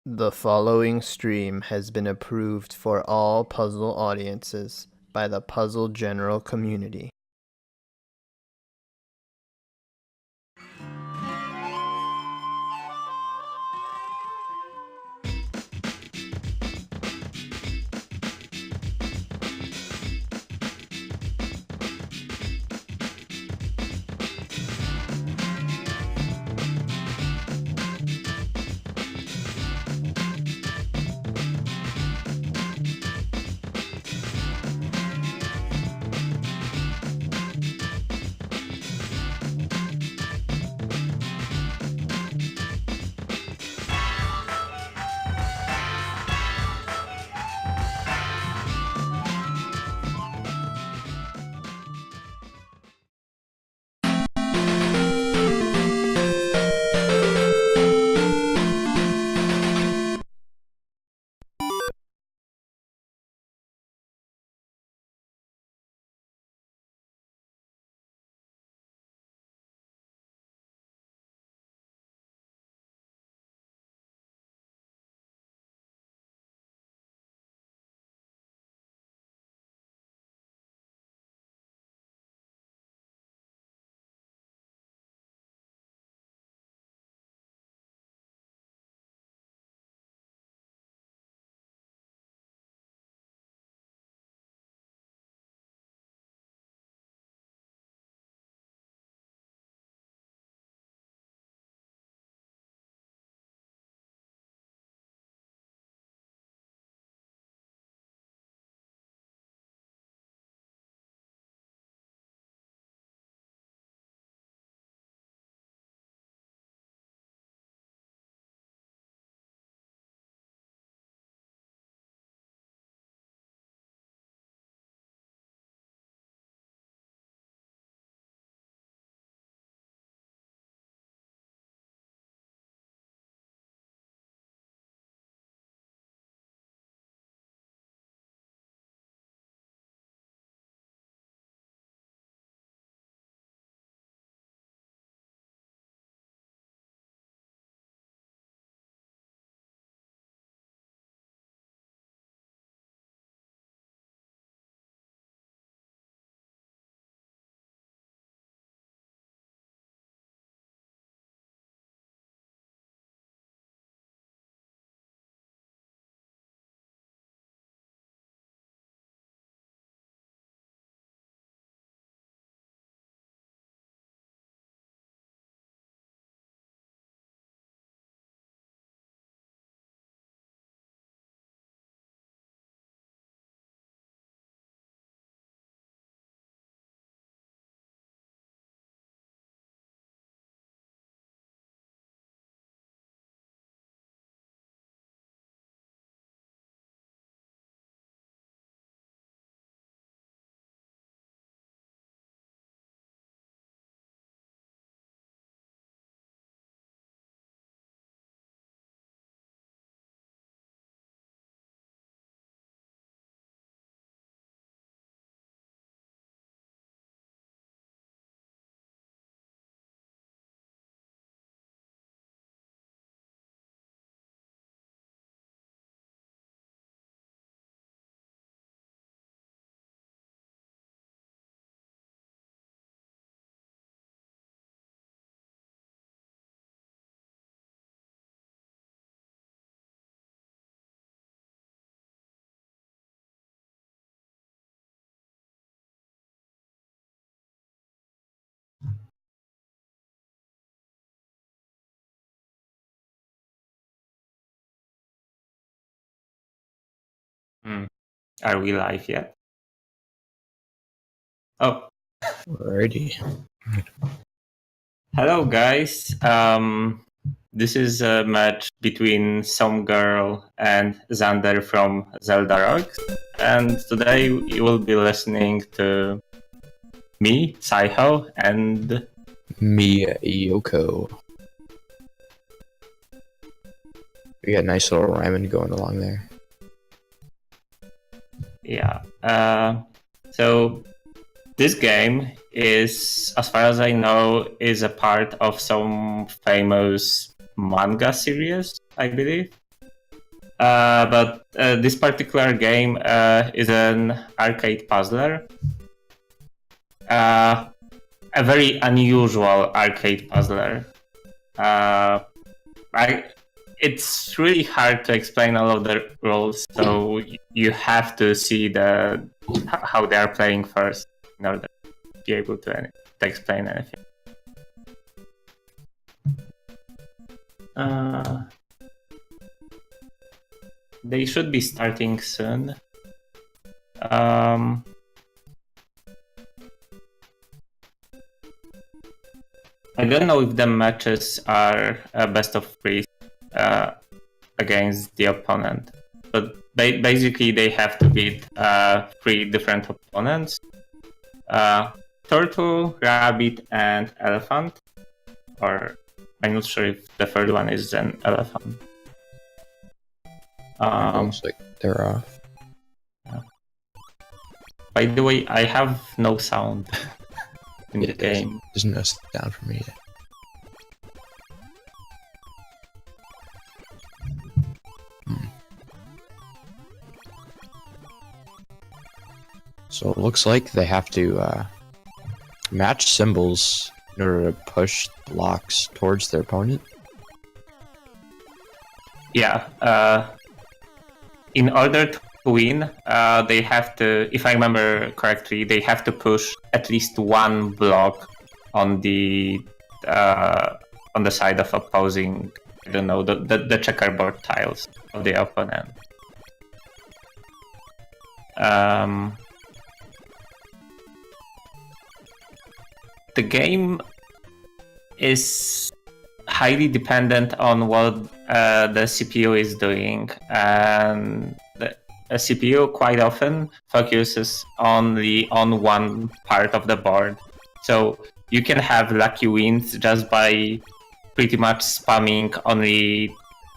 The following stream has been approved for all puzzle audiences by the puzzle general community. Hmm. Are we live yet? Oh, Alrighty. hello guys. This is a match between somegirl and Xander from Zeldarocks, and today you will be listening to me, Saiho, and Me, Yoko. We got a nice little rhyming going along there. yeah. So this game is, as far as I know, is a part of some famous manga series, I believe. But this particular game is an arcade puzzler. A very unusual arcade puzzler. It's really hard to explain all of the rules, so you have to see how they are playing first in order to be able to explain anything. They should be starting soon. I don't know if the matches are best of 3 against the opponent, but basically they have to beat 3 different opponents: turtle, rabbit, and elephant. Or I'm not sure if the third one is an elephant. Looks like they're off. By the way, I have no sound in the game. There's no sound for me yet. So it looks like they have to match symbols in order to push blocks towards their opponent. Yeah. In order to win, they have to, if I remember correctly, they have to push at least one block on the side of opposing, I don't know, the checkerboard tiles of the opponent. The game is highly dependent on what the CPU is doing, and the CPU quite often focuses only on one part of the board. So you can have lucky wins just by pretty much spamming only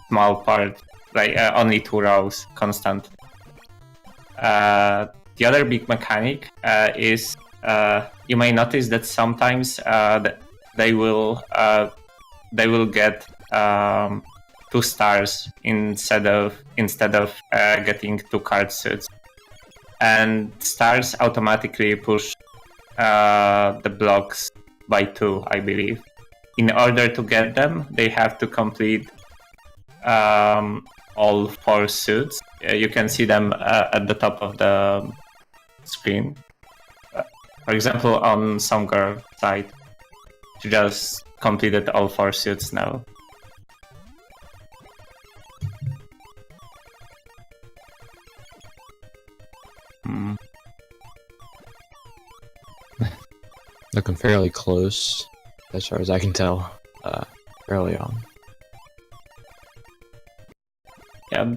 small part, like only 2 rows constantly. The other big mechanic is you may notice that sometimes they will get 2 stars instead of getting 2 card suits, and stars automatically push the blocks by 2, I believe. In order to get them, they have to complete all 4 suits. You can see them at the top of the screen. For example, on somegirl side, she just completed all 4 suits now. Looking fairly close, as far as I can tell, early on. Yeah.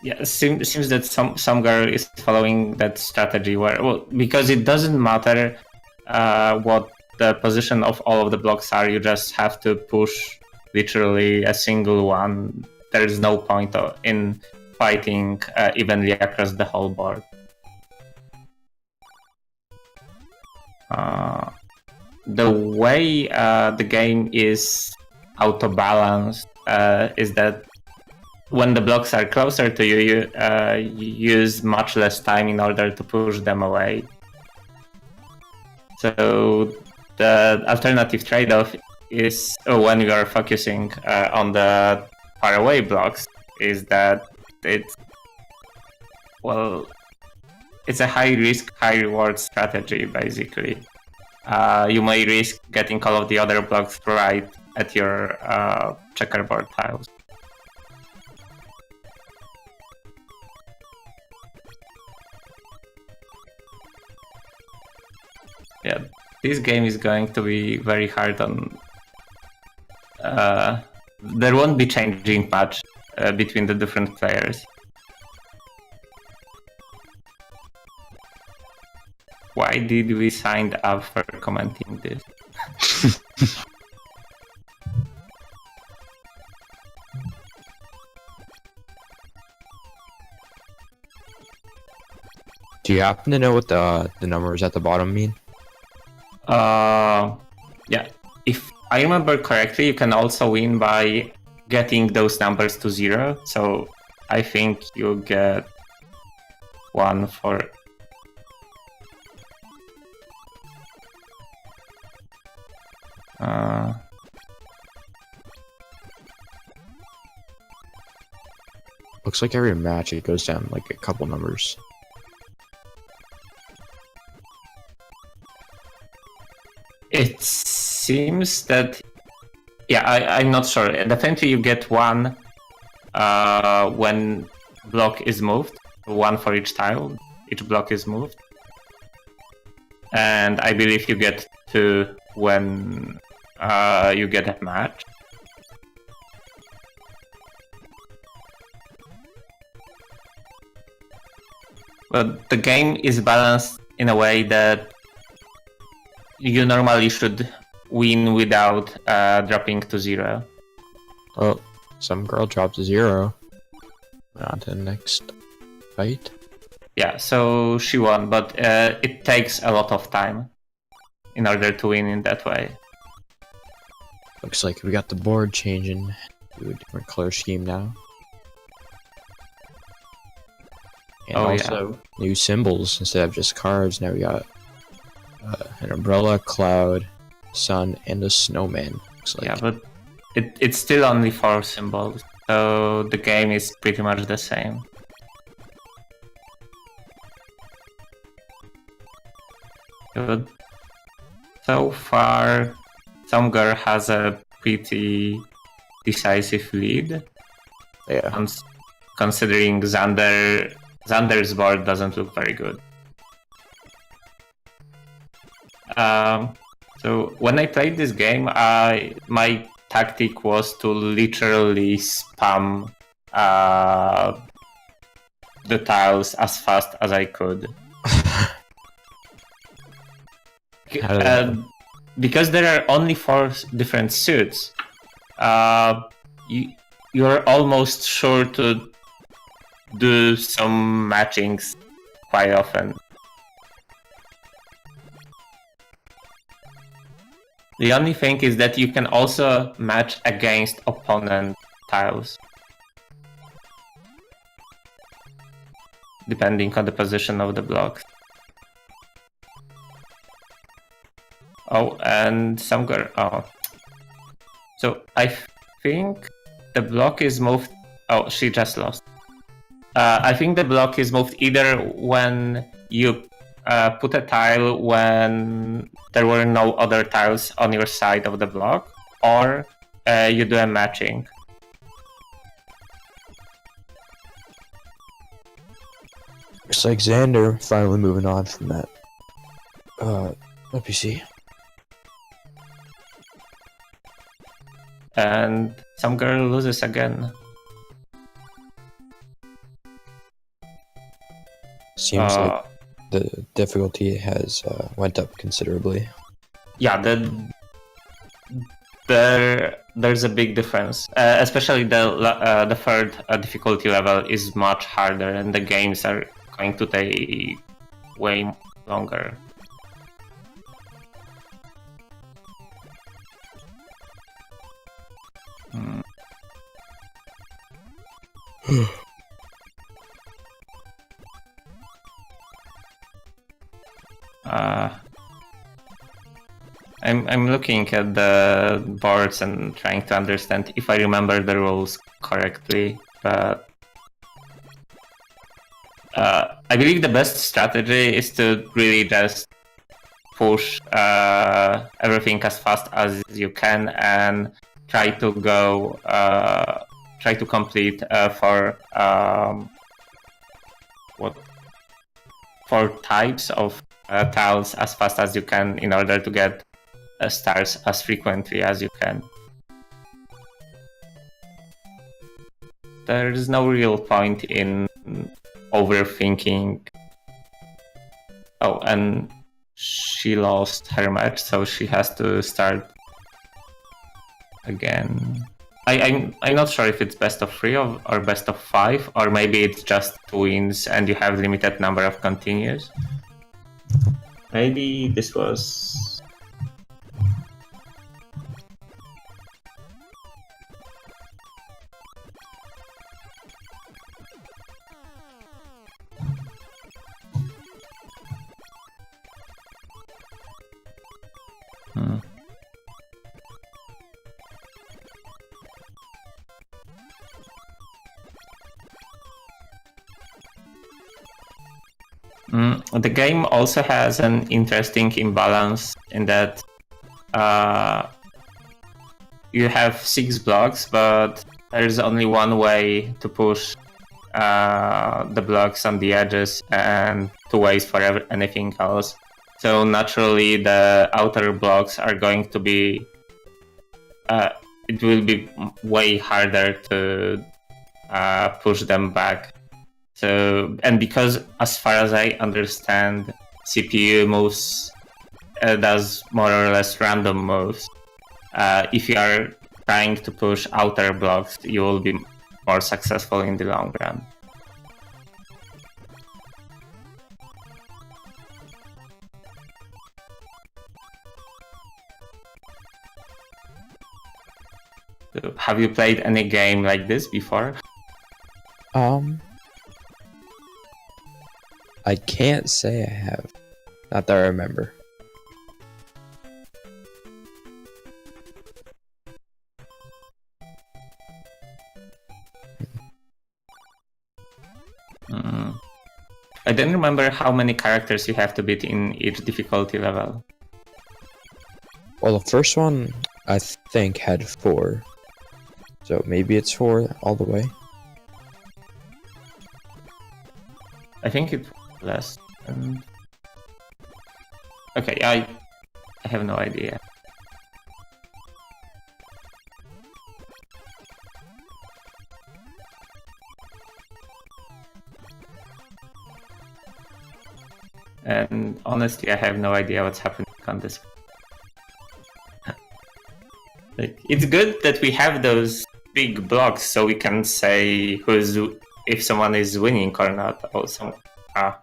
It seems that some girl is following that strategy where, well, because it doesn't matter what the position of all of the blocks are, you just have to push literally a single one. There is no point in fighting evenly across the whole board. The way the game is auto-balanced is that when the blocks are closer to you, you use much less time in order to push them away. So the alternative trade-off is when you are focusing on the far-away blocks is that it's a high-risk, high-reward strategy, basically. You may risk getting all of the other blocks right at your checkerboard tiles. Yeah, this game is going to be very hard on... there won't be changing much between the different players. Why did we sign up for commenting this? Do you happen to know what the numbers at the bottom mean? Yeah, if I remember correctly, you can also win by getting those numbers to 0. So I think you get 1 for... Looks like every match it goes down like a couple numbers. It seems that... Yeah, I'm not sure. Definitely you get 1 when block is moved. 1 for each tile. Each block is moved. And I believe you get 2 when you get a match. But the game is balanced in a way that you normally should win without dropping to 0. Oh, some girl dropped to 0. On to the next fight. Yeah, so she won, but it takes a lot of time in order to win in that way. Looks like we got the board changing to a different color scheme now. And also new symbols instead of just cards. Now we got an umbrella, cloud, sun, and a snowman. Looks like. Yeah, but it's still only 4 symbols, so the game is pretty much the same. Good. So far, somegirl has a pretty decisive lead. Yeah. Considering Xander's board doesn't look very good. So when I played this game, my tactic was to literally spam the tiles as fast as I could. Because there are only 4 different suits, you're almost sure to do some matchings quite often. The only thing is that you can also match against opponent tiles, depending on the position of the blocks. Oh, and somegirl. Oh, so I think the block is moved. Oh, she just lost. I think the block is moved either when you put a tile when there were no other tiles on your side of the block, or you do a matching. Looks like Xander finally moving on from that. Let me see. And somegirl loses again. Seems like the difficulty has went up considerably. Yeah, there's a big difference. Especially the third difficulty level is much harder, and the games are going to take way longer. I'm looking at the boards and trying to understand if I remember the rules correctly, but I believe the best strategy is to really just push everything as fast as you can and try to go, try to complete for 4 types of tiles as fast as you can in order to get stars as frequently as you can. There is no real point in overthinking. Oh, and she lost her match, so she has to start again. I'm not sure if it's best of 3 or best of 5, or maybe it's just 2 wins and you have limited number of continues. Maybe this was... Hmm. The game also has an interesting imbalance in that you have 6 blocks, but there's only one way to push the blocks on the edges and 2 ways for anything else. So naturally, the outer blocks are going to be. It will be way harder to push them back. So, and because as far as I understand, CPU moves does more or less random moves. If you are trying to push outer blocks, you will be more successful in the long run. So, have you played any game like this before? I can't say I have. Not that I remember. I don't remember how many characters you have to beat in each difficulty level. Well, the first one, I think, had 4. So maybe it's 4 all the way. I think it was less. Okay, I have no idea. And honestly, I have no idea what's happening on this. Like, it's good that we have those big blocks so we can say if someone is winning or not. Also, yeah,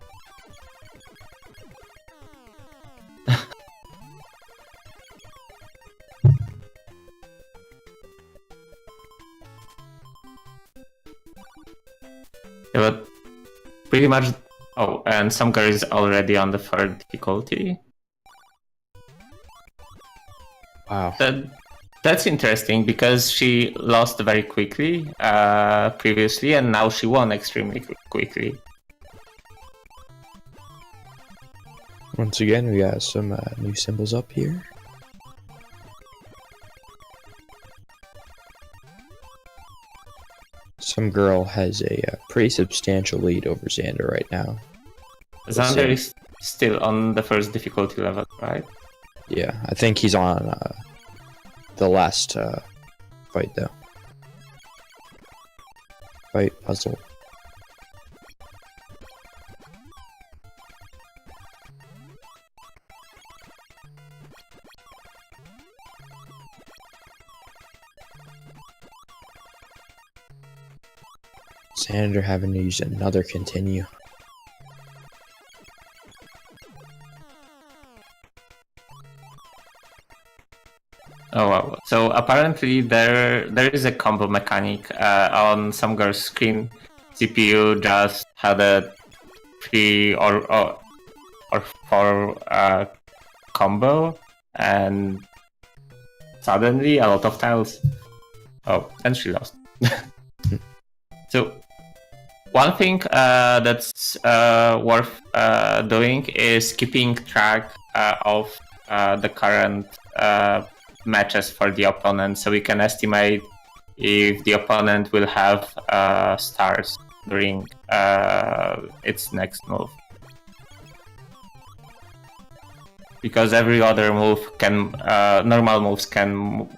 but pretty much. Oh, and somegirl is already on the 3rd difficulty. Wow. That's interesting because she lost very quickly previously, and now she won extremely quickly. Once again, we got some new symbols up here. Somegirl has a pretty substantial lead over Xander right now. Xander is still on the 1st difficulty level, right? Yeah, I think he's on the last fight, though. Fight puzzle. Xander having to use another continue. Oh wow! So apparently there is a combo mechanic on somegirl's screen. CPU just had a 3 or 4 combo, and suddenly a lot of tiles. Oh, and she lost. So one thing that's worth doing is keeping track of the current matches for the opponent, so we can estimate if the opponent will have stars during its next move. Because every other move can, normal moves can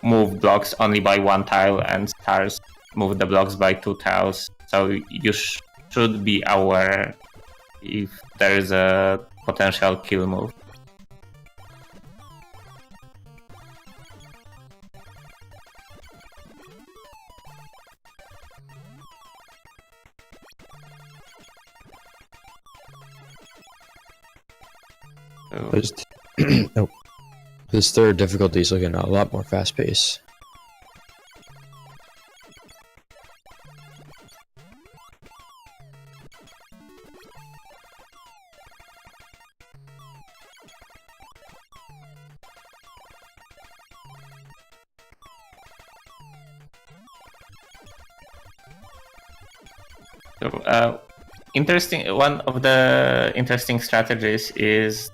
move blocks only by 1 tile, and stars move the blocks by 2 tiles. So you should be aware if there is a potential kill move. This 3rd difficulty is looking a lot more fast-paced. So, interesting. One of the interesting strategies is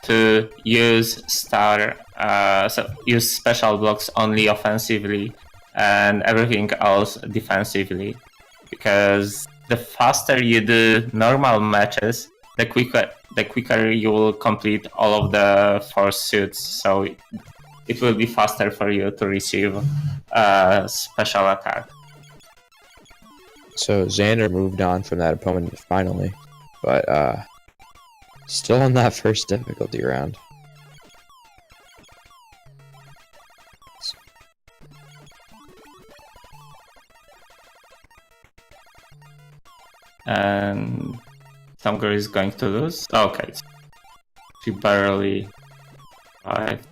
to use use special blocks only offensively and everything else defensively, because the faster you do normal matches, the quicker you will complete all of the 4 suits. So it will be faster for you to receive a special attack. So Xander moved on from that opponent finally, but still on that first difficulty round. And somegirl is going to lose. Okay, she barely survived.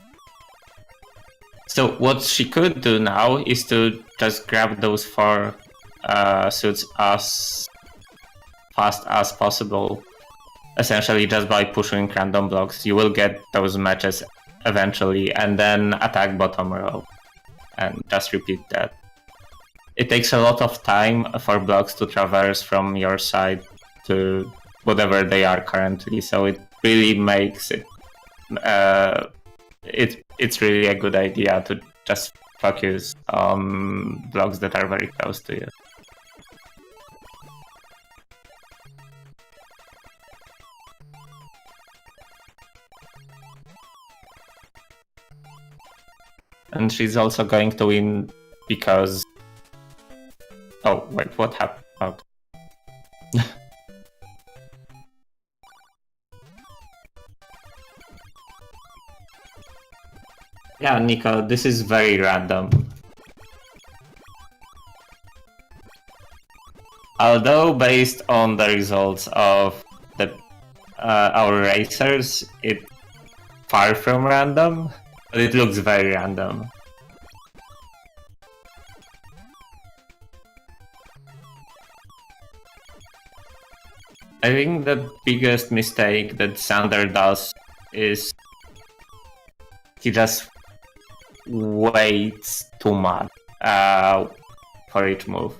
So what she could do now is to just grab those 4 suits as fast as possible. Essentially, just by pushing random blocks, you will get those matches eventually, and then attack bottom row, and just repeat that. It takes a lot of time for blocks to traverse from your side to whatever they are currently, so it really makes it. It's really a good idea to just focus on blocks that are very close to you. And she's also going to win because... Oh, wait, what happened? Oh. Yeah, Nico, this is very random. Although based on the results of our racers, it's far from random, but it looks very random. I think the biggest mistake that Xander does is he just waits too much for each move.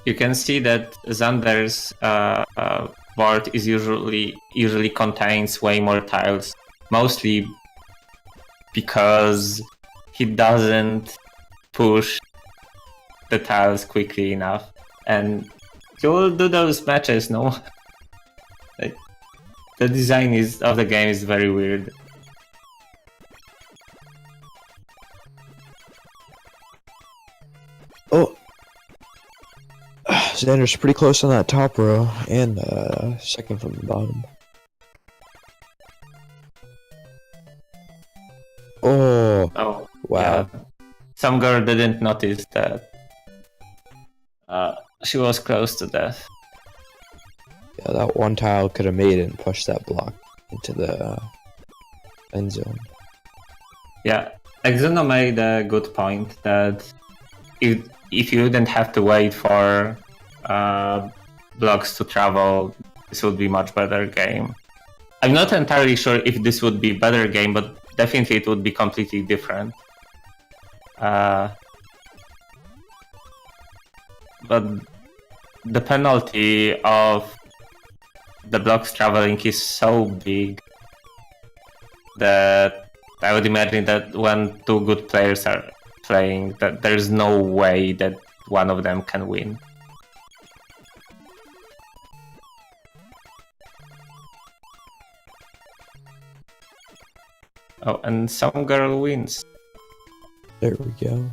You can see that Xander's board is usually contains way more tiles, mostly because he doesn't push the tiles quickly enough, and he will do those matches. No, like, the design of the game is very weird. Oh, Xander's pretty close on that top row, and second from the bottom. Oh, wow. Yeah. Some girl didn't notice that she was close to death. Yeah, that one tile could have made it and pushed that block into the end zone. Yeah, Exono made a good point that if you didn't have to wait for blocks to travel, this would be much better game. I'm not entirely sure if this would be better game, but definitely it would be completely different. But the penalty of the blocks traveling is so big that I would imagine that when 2 good players are playing, that there's no way that one of them can win. Oh, and some girl wins. There we go.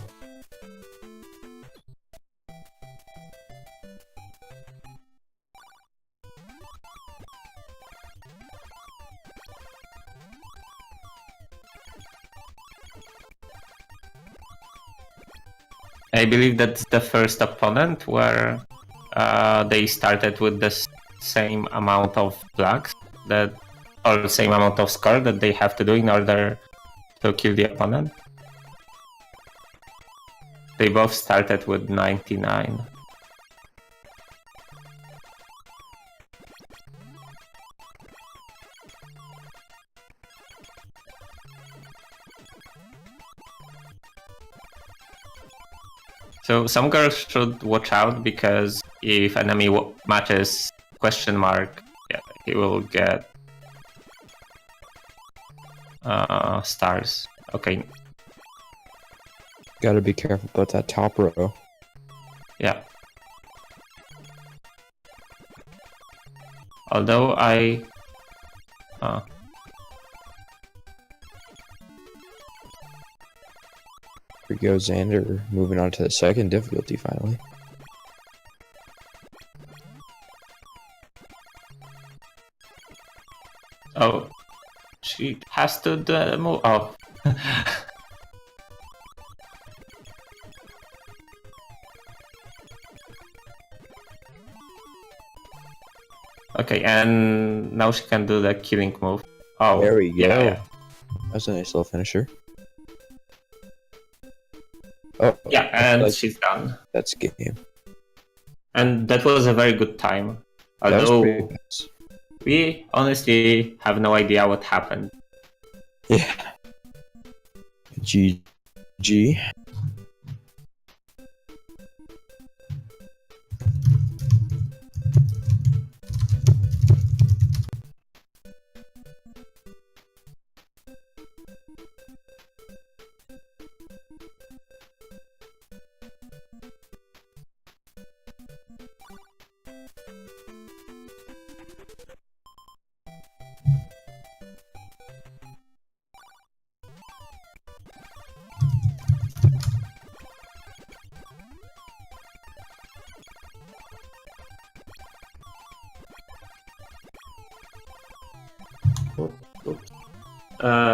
I believe that's the first opponent where they started with the same amount of blocks or the same amount of score that they have to do in order to kill the opponent. They both started with 99. So some girls should watch out, because if enemy matches question mark, yeah, he will get stars. Okay. Gotta be careful about that top row. Yeah. Although I... Here we go, Xander, moving on to the second difficulty finally. Oh, she has to move. Oh. Okay, and now she can do the killing move. Oh, there we go. Yeah. That's a nice little finisher. Oh, Yeah, and she's done. That's game. And that was a very good time. Although we honestly have no idea what happened. Yeah. GG.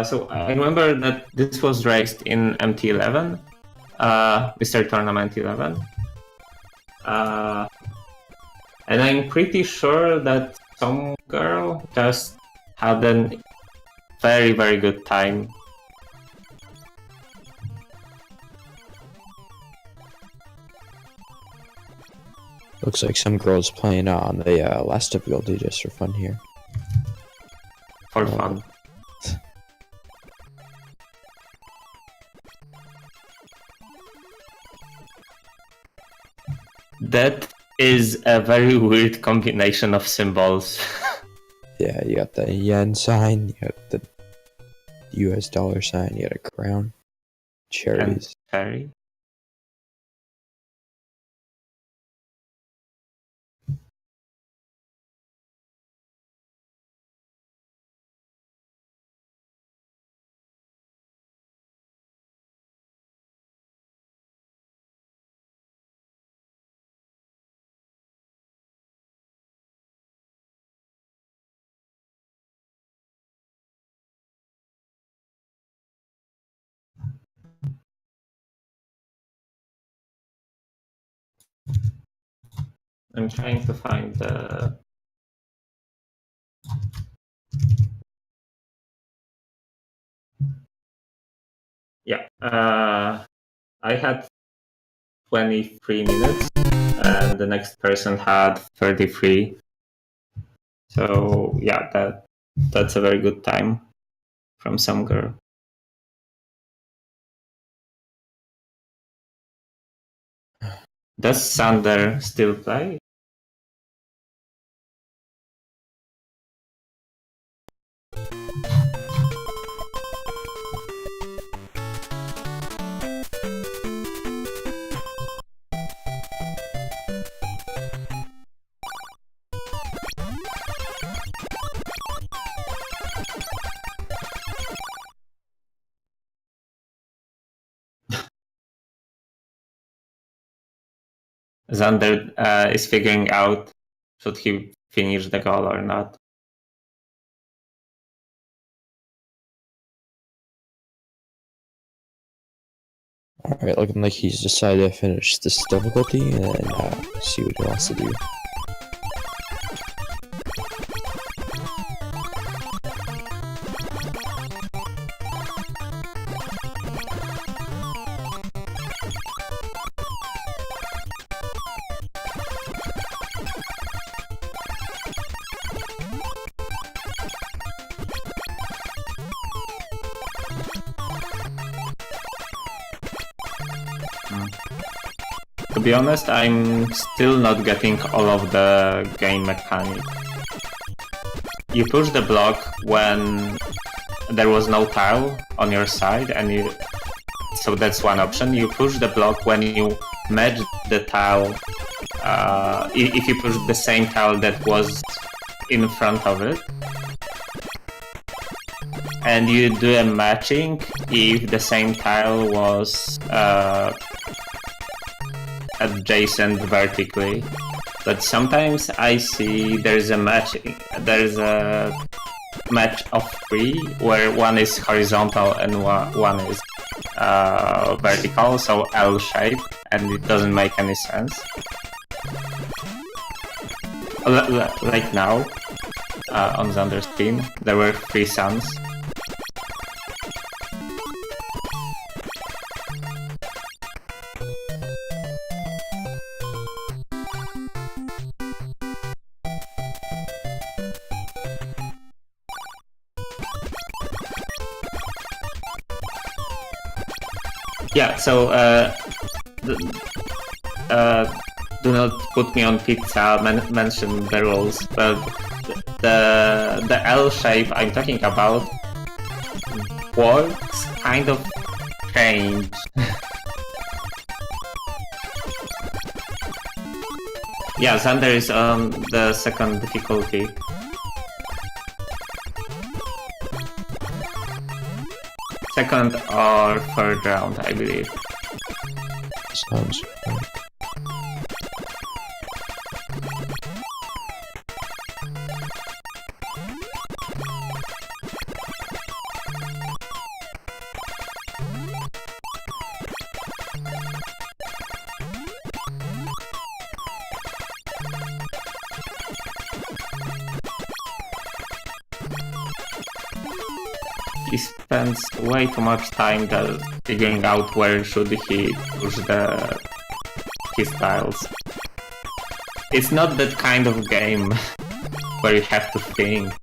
So I remember that this was raised in MT11, Mr. Tournament 11. And I'm pretty sure that some girl just had a very, very good time. Looks like some girls playing on the last difficulty just for fun here. For fun. That is a very weird combination of symbols. Yeah, you got the yen sign, you got the US dollar sign, you got a crown, cherries. Cherry. I'm trying to find the... Yeah, I had 23 minutes, and the next person had 33. So yeah, that's a very good time from some girl. Does Xander still play? Xander is figuring out should he finish the goal or not. Alright, looking like he's decided to finish this difficulty and see what he wants to do. To be honest, I'm still not getting all of the game mechanics. You push the block when there was no tile on your side, and so that's one option. You push the block when you match the tile. If you push the same tile that was in front of it, and you do a matching if the same tile was adjacent vertically. But sometimes I see there's a match of 3 where one is horizontal and one is vertical, so L shape, and it doesn't make any sense. Like now, on Xander's team, there were 3 suns. Yeah, so do not put me on pizza, mention the rules, but the L shape I'm talking about works kind of strange. Yeah, Xander is on the second difficulty. Second or third round, I believe. Sounds right. He spends way too much time figuring out where should he push his tiles. It's not that kind of game where you have to think.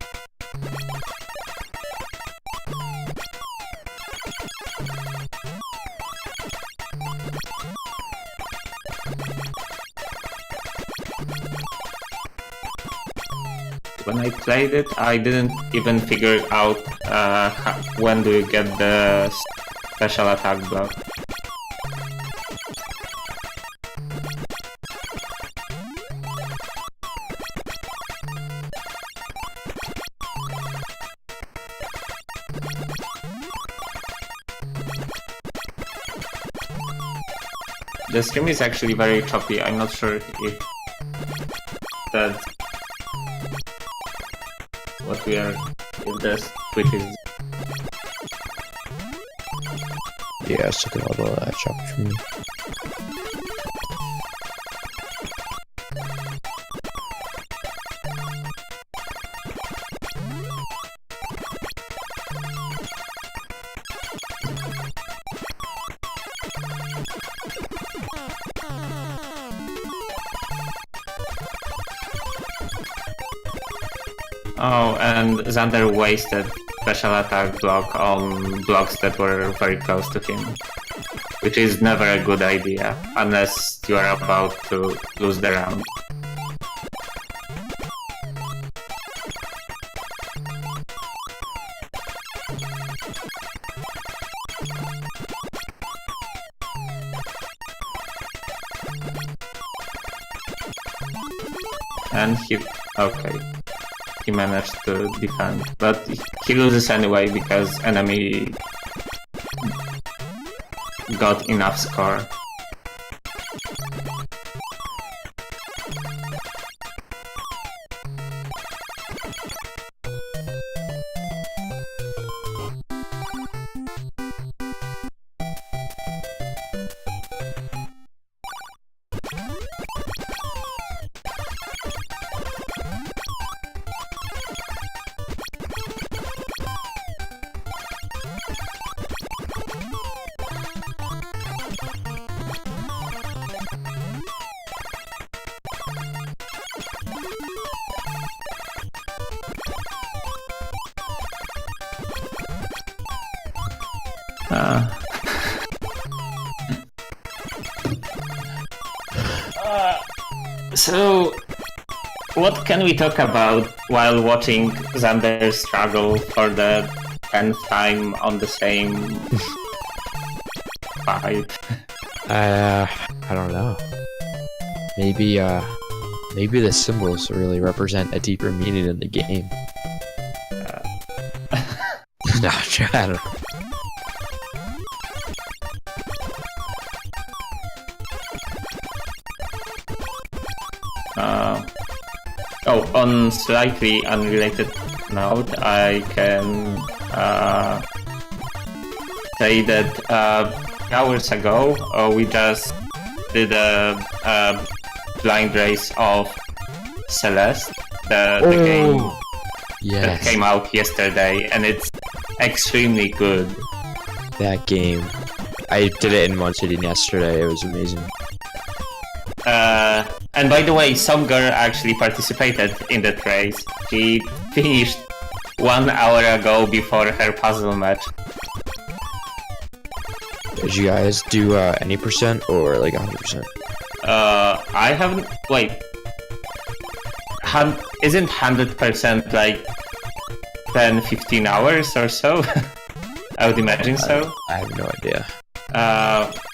When I played it, I didn't even figure out when do you get the special attack block. The stream is actually very choppy. I'm not sure if that's what we are, if the Twitch is. Yeah, it's looking a little choppy for me. Oh, and Xander wasted special attack block on blocks that were very close to him, which is never a good idea, unless you are about to lose the round. And okay. He managed to defend, but he loses anyway because enemy got enough score. So, what can we talk about while watching Xander struggle for the 10th time on the same fight? I don't know. Maybe the symbols really represent a deeper meaning in the game. No, I don't know. On slightly unrelated note, I can say that hours ago we just did a blind race of Celeste, the game that Yes, came out yesterday, and it's extremely good. that game. I did it in one sitting yesterday. It was amazing. And by the way, somegirl actually participated in that race. She finished 1 hour ago before her puzzle match. Did you guys do any percent or like 100%? I haven't. Wait. Isn't 100% like 10-15 hours or so? I would imagine so. I have no idea.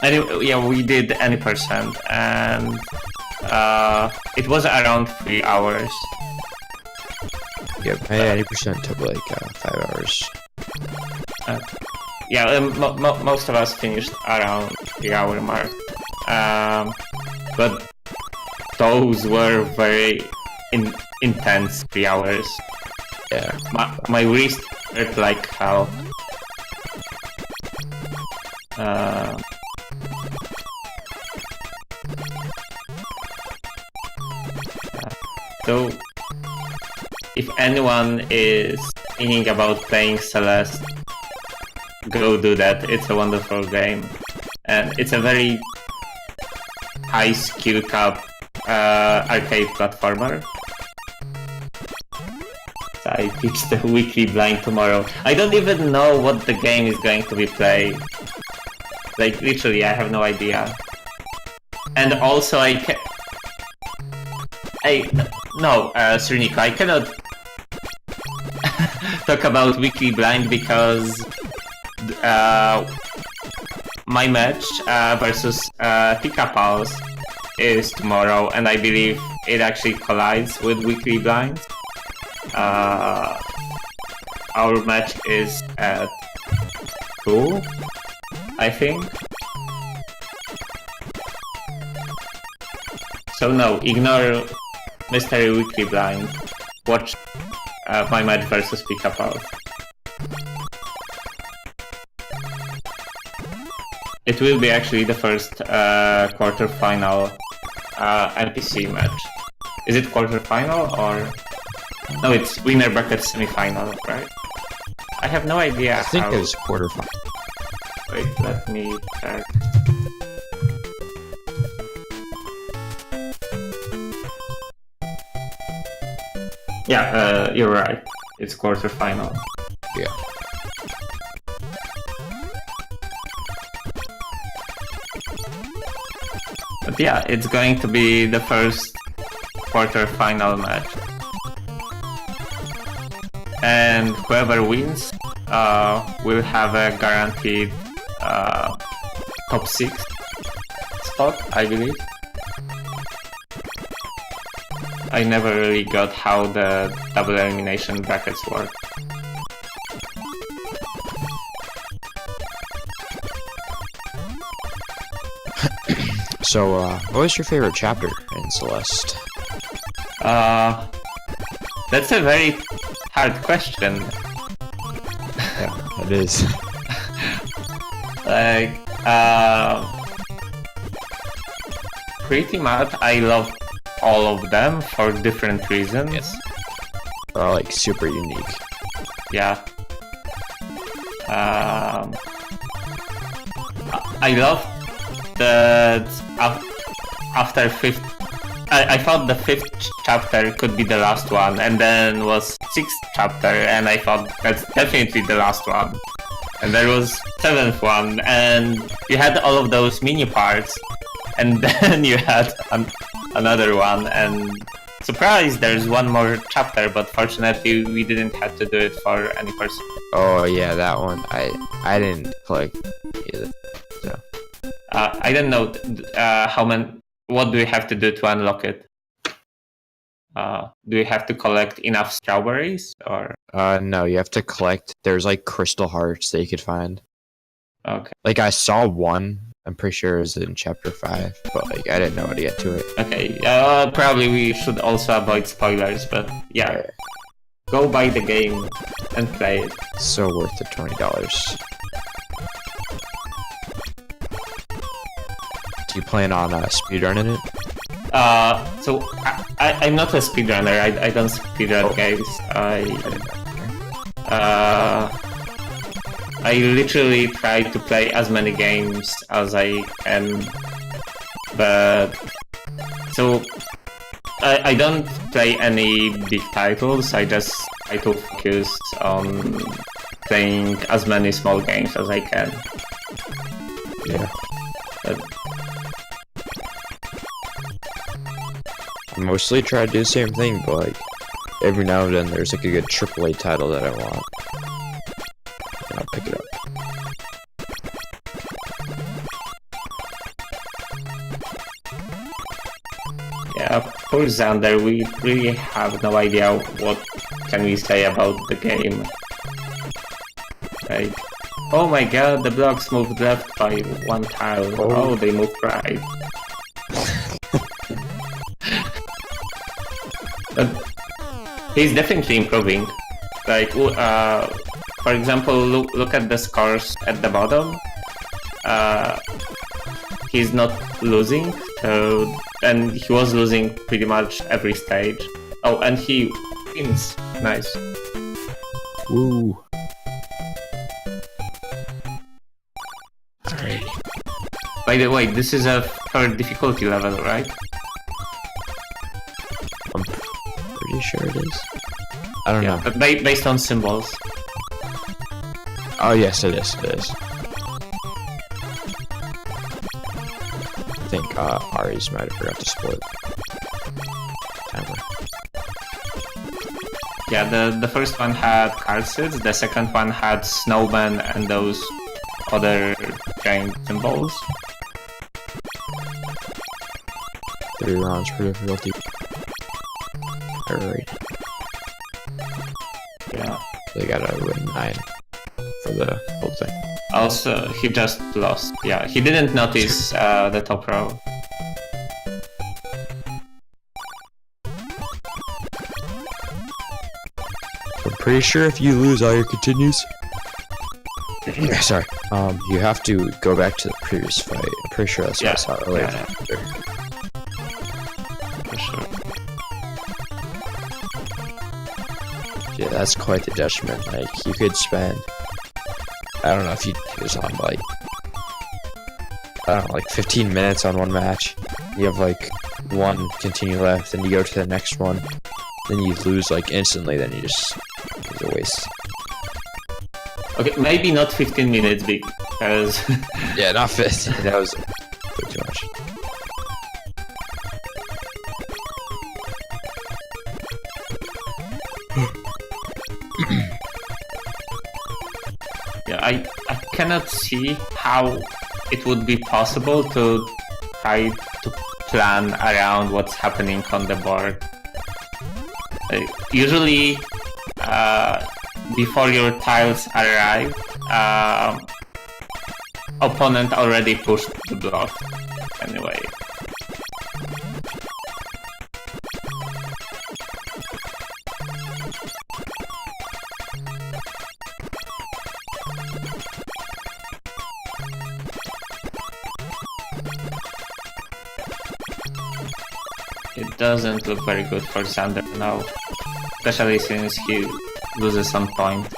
Anyway, yeah, we did any percent, and it was around 3 hours. Yeah, my 80% took like 5 hours. Yeah, most of us finished around 3 hour mark. But those were very intense 3 hours. Yeah. My wrist hurt like hell. So, if anyone is thinking about playing Celeste, go do that. It's a wonderful game, and it's a very high skill cap arcade platformer. So I pitched the weekly blind tomorrow. I don't even know what the game is going to be played. Like, literally, I have no idea. And also, Srinico, I cannot talk about weekly blind because my match versus Pika Pals is tomorrow, and I believe it actually collides with weekly blind. Our match is at 2, I think. So no, ignore Mystery Weekly Blind. Watch my match versus Pika Pals. It will be actually the first quarter-final NPC match. Is it quarter-final or... No, it's winner bracket semi-final, right? I have no idea. I think it was quarterfinal. Wait, let me check. Yeah, you're right. It's quarterfinal. Yeah. But yeah, it's going to be the first quarterfinal match. And whoever wins will have a guaranteed top 6 spot, I believe. I never really got how the double elimination brackets work. So, what was your favorite chapter in Celeste? That's a very hard question. Yeah, it is. Like, pretty much I love all of them for different reasons. Yes. They're all like super unique. Yeah. I love that after 5th... I thought the 5th chapter could be the last one, and then was 6th chapter, and I thought that's definitely the last one. And there was 7th one, and you had all of those mini parts, and then you had another one, and surprise, there's one more chapter, but fortunately we didn't have to do it for any person. Oh yeah, that one. I didn't click either. So. I don't know how many. What do we have to do to unlock it? Do we have to collect enough strawberries, or? No, you have to collect. There's like crystal hearts that you could find. Okay. Like I saw one. I'm pretty sure it was in chapter 5, but like I didn't know how to get to it. Okay. Probably we should also avoid spoilers, but yeah. Go buy the game and play it. So worth the $20. Do you plan on speedrunning it? So I'm not a speedrunner. I don't speedrun games. I literally try to play as many games as I can, but so I don't play any big titles. I just try to focus on playing as many small games as I can. Yeah. But I mostly try to do the same thing, but like every now and then there's like a good AAA title that I want. And I'll pick it up. yeah, poor Xander, we really have no idea what can we say about the game. Like, oh my god, the blocks moved left by 1 tile. Oh, they moved right. But he's definitely improving. Like, for example, look at the scores at the bottom. He's not losing, and he was losing pretty much every stage. Oh, and he wins. Nice. Woo. By the way, this is a 3rd difficulty level, right? I'm pretty sure it is. I don't know. But based on symbols. Oh yes, it is. It is. I think Ari's might have forgot to split. Timer. Yeah, the first one had card sets, the second one had snowmen and those other giant symbols. 3 rounds per difficulty. Alright. Yeah. They gotta win 9 for the whole thing. Also, he just lost. Yeah, he didn't notice the top row. I'm pretty sure if you lose all your continues, sorry, you have to go back to the previous fight. I'm pretty sure that's what I saw earlier. Yeah. For sure. Yeah, that's quite the detriment. Like, you could spend, I don't know if you do this on, like, I don't know, like 15 minutes on one match. You have, like, 1 continue left, then you go to the next one. Then you lose, like, instantly, then you just, it's a waste. Okay, maybe not 15 minutes because... Yeah, not 15. That was way too much. Yeah, I cannot see how it would be possible to try to plan around what's happening on the board. Usually, before your tiles arrive, opponent already pushed the block. Anyway. It doesn't look very good for Xander now, especially since he loses on points.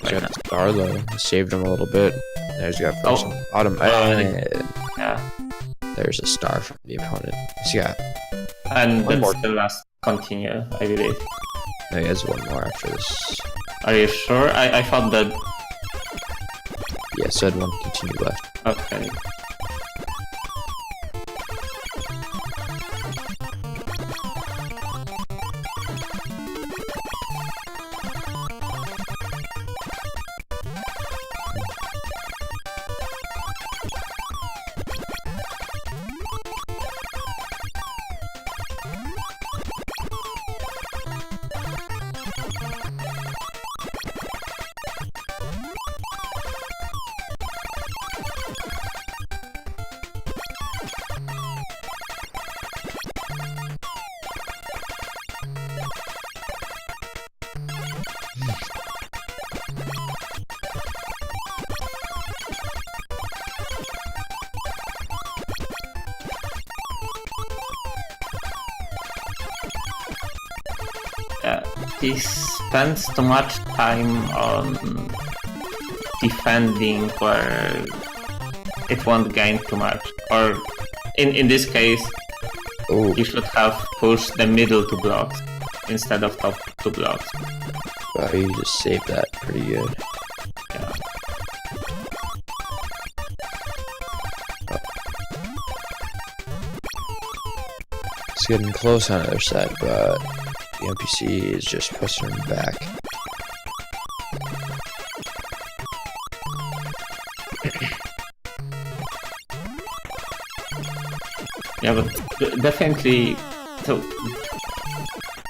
Like star though, saved him a little bit. There's got first on the bottom. Yeah. There's a star from the opponent. He's got. And that's the last continue, I believe. No, he has 1 more after this. Are you sure? I thought that. Yeah, it said 1 continue left. Okay. he spends too much time on defending where it won't gain too much. Or in this case, Oh, he should have pushed the middle 2 blocks instead of top 2 blocks. wow, you just saved that pretty good. Yeah. It's getting close on the other side, but the NPC is just pushing him back. Yeah, but definitely, so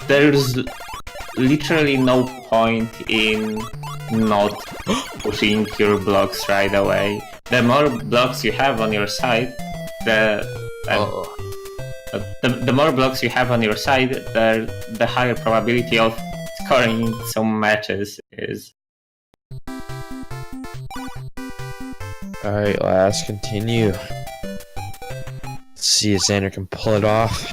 there's literally no point in not pushing your blocks right away. The more blocks you have on your side, the more blocks you have on your side, the higher probability of scoring some matches is. Alright, let's continue. Let's see if Xander can pull it off.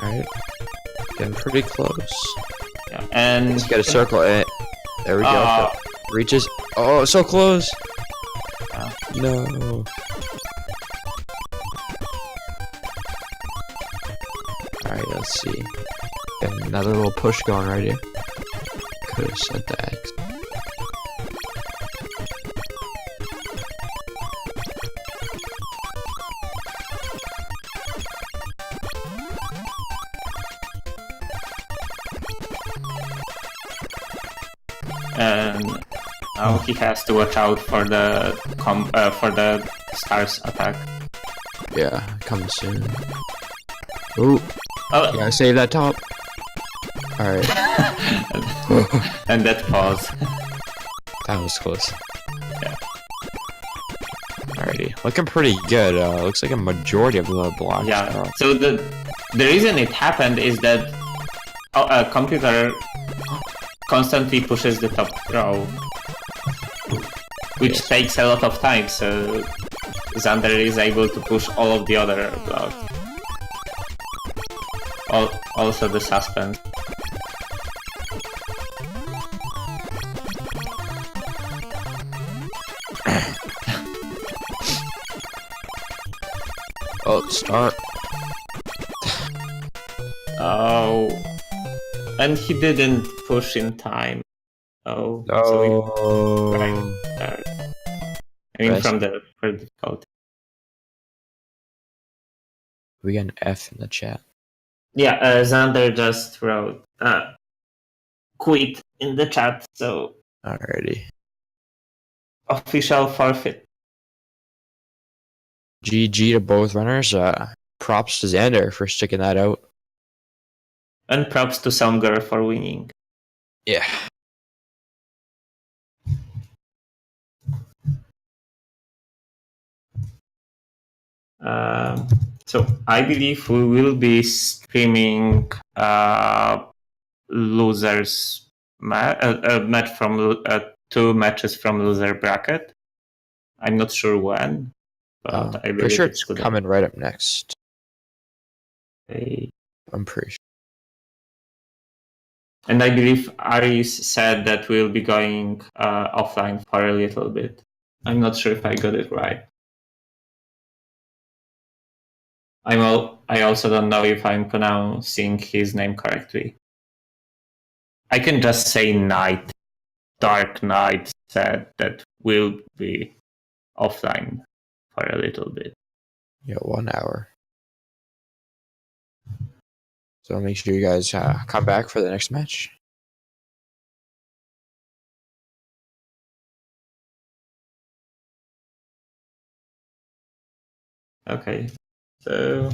Alright. Getting pretty close. Yeah, and Let's get a circle in it. There we go. Reaches. Oh, so close. No. Alright, let's see. Getting another little push going right here. Could have said that. And now he has to watch out for the stars attack. Yeah, coming soon. Ooh, Oh, gotta save that top. Alright, and that pause. that was close. Yeah. Alrighty, looking pretty good. Looks like a majority of the blocks. Yeah. So the reason it happened is that a computer constantly pushes the top row, which takes a lot of time. So Xander is able to push all of the other blocks. Also the suspense. Oh, start. Oh, and he didn't push in time. Oh, so Oh. I mean, Rest. from the difficulty. We got an F in the chat. Yeah, Xander just wrote quit in the chat, so Alrighty. official forfeit. GG to both runners. Props to Xander for sticking that out. And props to somegirl for winning. Yeah. So I believe we will be streaming losers match from 2 matches from loser bracket. I'm not sure when, but I believe pretty sure it's it's coming right up next. Okay. I'm pretty sure. And I believe Aris said that we'll be going offline for a little bit. I'm not sure if I got it right. I also don't know if I'm pronouncing his name correctly. I can just say Knight. Dark Knight said that we'll be offline for a little bit. Yeah, 1 hour. So make sure you guys come back for the next match. Okay, so